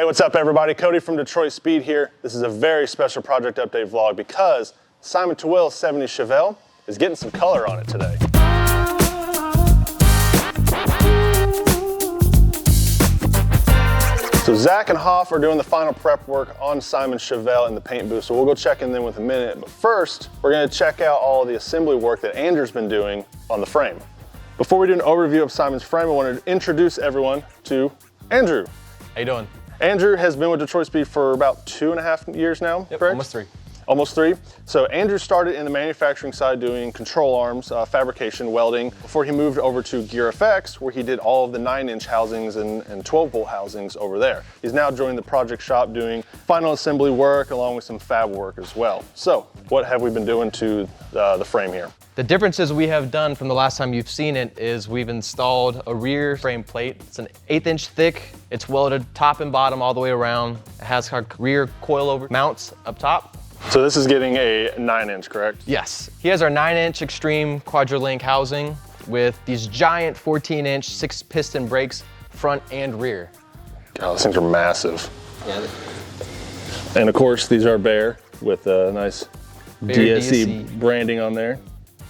Hey, what's up everybody? Cody from Detroit Speed here. This is a very special project update vlog because Simon Tewell's 70 Chevelle is getting some color on it today. So Zach and Hoff are doing the final prep work on Simon's Chevelle in the paint booth, so we'll go check in then with a minute. But first, we're gonna check out all the assembly work that Andrew's been doing on the frame. Before we do an overview of Simon's frame, I want to introduce everyone to Andrew. How you doing? Andrew has been with Detroit Speed for about 2.5 years now, Yep, correct? almost 3. Almost 3. So Andrew started in the manufacturing side doing control arms, fabrication, welding, before he moved over to Gear FX, where he did all of the 9-inch housings and 12-volt housings over there. He's now joined the project shop doing final assembly work along with some fab work as well. So what have we been doing to the frame here? The differences we have done from the last time you've seen it is we've installed a rear frame plate. It's an 1/8 inch thick. It's welded top and bottom all the way around. It has our rear coilover mounts up top. So this is getting a 9-inch, correct? Yes. He has our 9-inch Extreme Quadrolink housing with these giant 14-inch 6-piston brakes, front and rear. God, those things are massive. Yeah. And of course, these are Bear with a nice DSC DSC branding on there.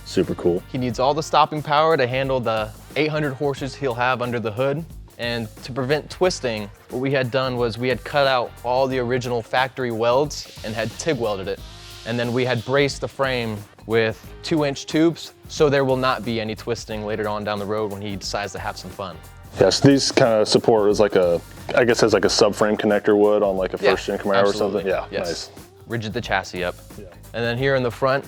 Super cool. He needs all the stopping power to handle the 800 horses he'll have under the hood. And to prevent twisting, what we had done was we had cut out all the original factory welds and had TIG welded it. And then we had braced the frame with 2-inch tubes, so there will not be any twisting later on down the road when he decides to have some fun. Yes, these kind of support is like a, I guess has like a subframe connector would on like a first-gen Camaro or something. Yeah, yes. Nice. Rigid the chassis up. Yeah. And then here in the front,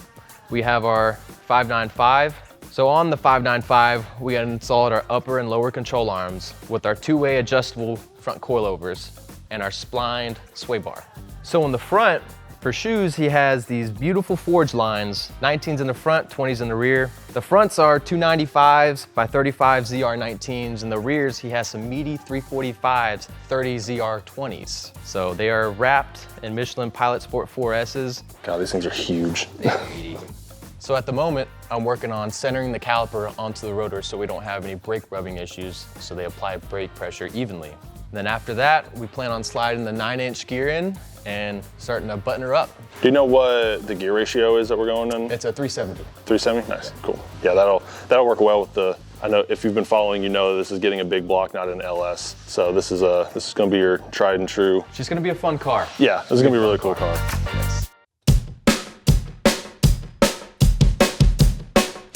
we have our 595. So on the 595, we had installed our upper and lower control arms with our 2-way adjustable front coilovers and our splined sway bar. So in the front, for shoes, he has these beautiful forge lines, 19s in the front, 20s in the rear. The fronts are 295s by 35 ZR19s, and the rears, he has some meaty 345s, 30 ZR20s. So they are wrapped in Michelin Pilot Sport 4Ss. God, these things are huge. So at the moment, I'm working on centering the caliper onto the rotor so we don't have any brake rubbing issues, so they apply brake pressure evenly. And then after that, we plan on sliding the 9-inch gear in and starting to button her up. Do you know what the gear ratio is that we're going in? It's a 370. 370? Nice, cool. Yeah, that'll work well with the, I know if you've been following, you know this is getting a big block, not an LS. So this is gonna be your tried and true. She's gonna be a fun car. Yeah, this is gonna be a really cool car. Yes.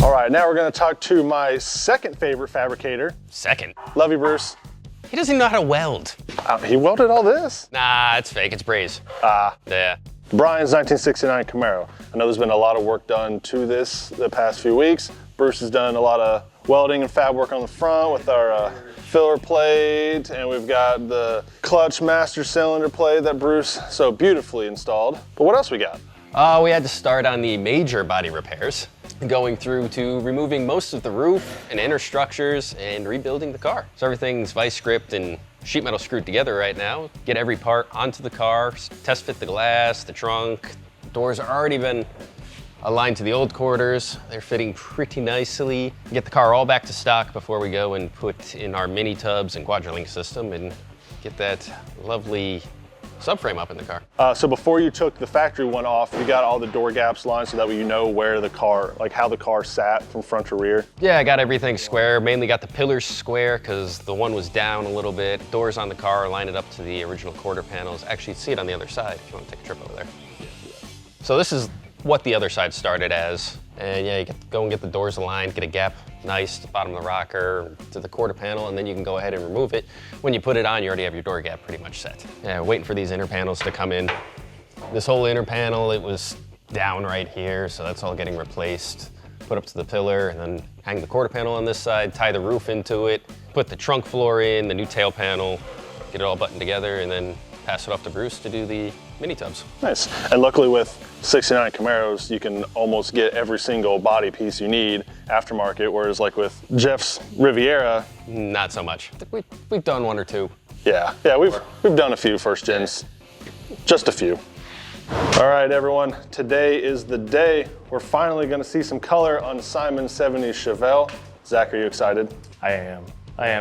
All right, now we're gonna talk to my second favorite fabricator. Second? Love you, Bruce. He doesn't even know how to weld. He welded all this? Nah, it's fake, it's braze. Yeah. Bryan's 1969 Camaro. I know there's been a lot of work done to this the past few weeks. Bruce has done a lot of welding and fab work on the front with our filler plate, and we've got the clutch master cylinder plate that Bruce so beautifully installed. But what else we got? We had to start on the major body repairs, going through to removing most of the roof and inner structures and rebuilding the car. So everything's vice gripped and sheet metal screwed together right now. Get every part onto the car, test fit the glass, the trunk. Doors have already been aligned to the old quarters. They're fitting pretty nicely. Get the car all back to stock before we go and put in our mini tubs and Quadrolink system and get that lovely subframe up in the car. So before you took the factory one off, you got all the door gaps lined so that way you know where the car, like how the car sat from front to rear? Yeah, I got everything square. Mainly got the pillars square because the one was down a little bit. Doors on the car line it up to the original quarter panels. Actually, see it on the other side if you want to take a trip over there. So this is what the other side started as. And yeah, you go and get the doors aligned, get a gap nice to the bottom of the rocker to the quarter panel, and then you can go ahead and remove it. When you put it on, you already have your door gap pretty much set. Yeah, waiting for these inner panels to come in. This whole inner panel, it was down right here, so that's all getting replaced. Put up to the pillar, and then hang the quarter panel on this side, tie the roof into it, put the trunk floor in, the new tail panel, get it all buttoned together, and then pass it off to Bruce to do the mini tubs. Nice. And luckily with 69 Camaros, you can almost get every single body piece you need aftermarket, whereas like with Jeff's Riviera, not so much. We've done one or two. Yeah, we've done a few first gens, just a few. All right, everyone, today is the day. We're finally gonna see some color on Simon's 70 Chevelle. Zach, are you excited? I am.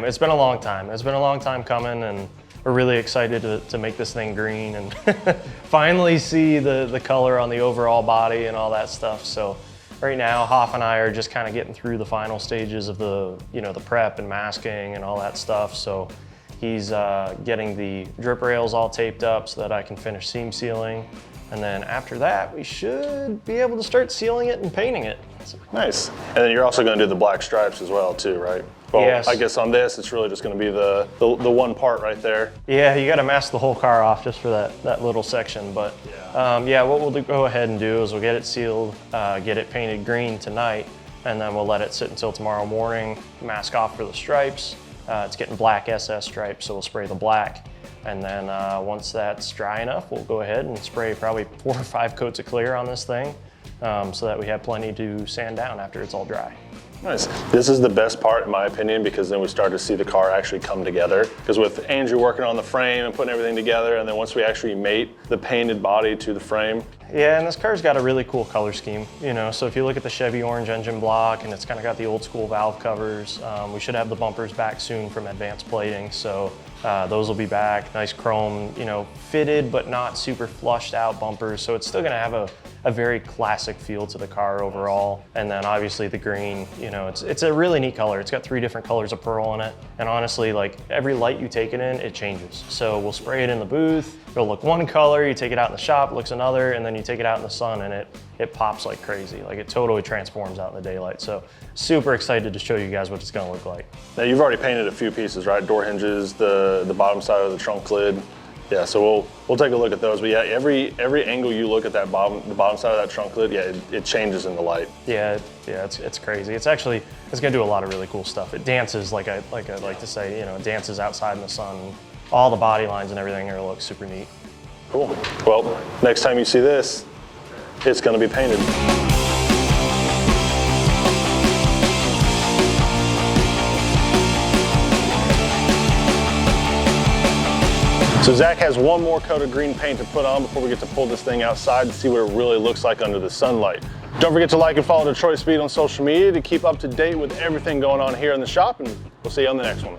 It's been a long time. It's been a long time coming, and we're really excited to make this thing green and finally see the color on the overall body and all that stuff. So right now, Hoff and I are just kind of getting through the final stages of the prep and masking and all that stuff. So he's getting the drip rails all taped up so that I can finish seam sealing. And then after that, we should be able to start sealing it and painting it. Nice. And then you're also going to do the black stripes as well too, right? Well, yes. I guess on this, it's really just going to be the one part right there. Yeah, you got to mask the whole car off just for that little section. But yeah, what we'll go ahead and do is we'll get it sealed, get it painted green tonight, and then we'll let it sit until tomorrow morning, mask off for the stripes. It's getting black SS stripes, so we'll spray the black. And then once that's dry enough, we'll go ahead and spray probably 4 or 5 coats of clear on this thing so that we have plenty to sand down after it's all dry. Nice. This is the best part in my opinion, because then we start to see the car actually come together. Because with Andrew working on the frame and putting everything together, and then once we actually mate the painted body to the frame. Yeah, and this car's got a really cool color scheme, you know, so if you look at the Chevy orange engine block, and it's kind of got the old school valve covers, we should have the bumpers back soon from advanced plating, so those will be back. Nice chrome, you know, fitted but not super flushed out bumpers, so it's still gonna have a very classic feel to the car overall. And then obviously the green, you know, it's a really neat color. It's got 3 different colors of pearl in it, and honestly, like every light you take it in, it changes. So we'll spray it in the booth, it'll look one color, you take it out in the shop, it looks another, and then you take it out in the sun and it pops like crazy. Like it totally transforms out in the daylight. So super excited to show you guys what it's gonna look like. Now you've already painted a few pieces, right? Door hinges, the bottom side of the trunk lid. Yeah, so we'll take a look at those. But yeah, every angle you look at the bottom side of that trunk lid, yeah, it changes in the light. Yeah, it's crazy. It's gonna do a lot of really cool stuff. It dances like I like to say, you know, it dances outside in the sun. All the body lines and everything are gonna look super neat. Cool. Well, next time you see this, it's gonna be painted. So Zach has one more coat of green paint to put on before we get to pull this thing outside and see what it really looks like under the sunlight. Don't forget to like and follow Detroit Speed on social media to keep up to date with everything going on here in the shop, and we'll see you on the next one.